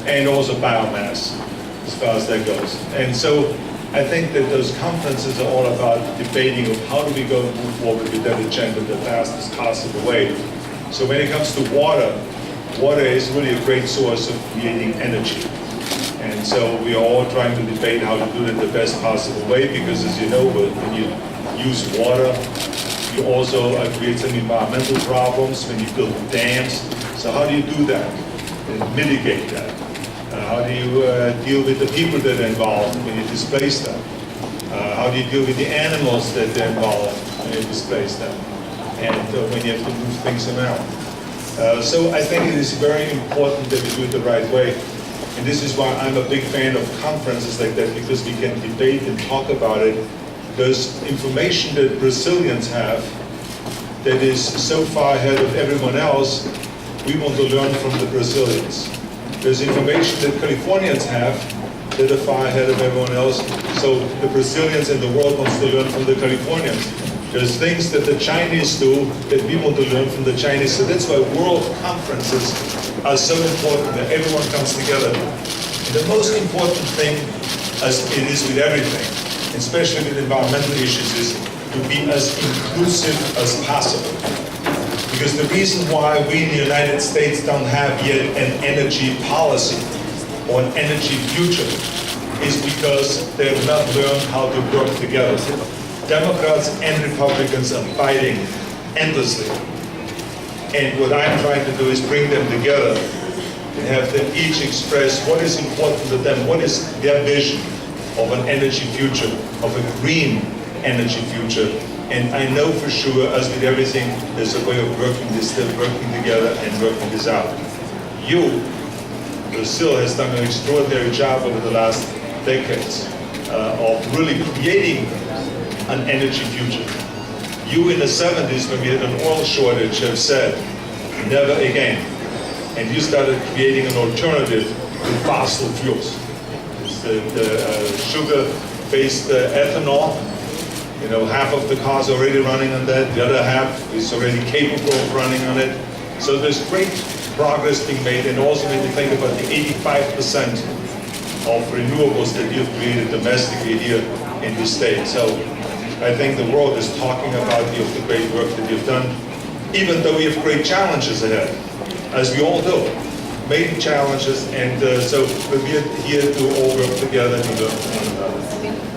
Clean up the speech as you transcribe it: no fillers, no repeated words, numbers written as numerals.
and also biomass, as far as that goes. And so I think that those conferences are all about debating of how do we go and move forward with that agenda the fastest possible way. So when it comes to water, water is really a great source of creating energy. And so we are all trying to debate how to do it the best possible way, because as you know, when you use water, you also create some environmental problems when you build dams. So how do you do that and mitigate that? How do you deal with the people that are involved when you displace them? How do you deal with the animals that are involved when you displace them? And when you have to move things around. So I think it is very important that we do it the right way. And this is why I'm a big fan of conferences like that, because we can debate and talk about it. There's information that Brazilians have that is so far ahead of everyone else, we want to learn from the Brazilians. There's information that Californians have that are far ahead of everyone else, so the Brazilians in the world wants to learn from the Californians. There's things that the Chinese do that we want to learn from the Chinese, so that's why world conferences are so important, that everyone comes together. And the most important thing, as it is with everything, especially with environmental issues, is to be as inclusive as possible. Because the reason why we in the United States don't have yet an energy policy or an energy future is because they have not learned how to work together. Democrats and Republicans are fighting endlessly. And what I'm trying to do is bring them together and have them each express what is important to them, what is their vision of an energy future, of a green energy future. And I know for sure, as with everything, there's a way of working this, still working together and working this out. You, Brazil, has done an extraordinary job over the last decades of really creating an energy future. You in the 70s, when we had an oil shortage, have said, never again. And you started creating an alternative to fossil fuels. It's the sugar-based ethanol. You know, half of the cars are already running on that, the other half is already capable of running on it. So there's great progress being made, and also when you think about the 85% of renewables that you've created domestically here in the state. So I think the world is talking about you of the great work that you've done, even though we have great challenges ahead, as we all do. Major challenges, and so we're here to all work together and learn from one another.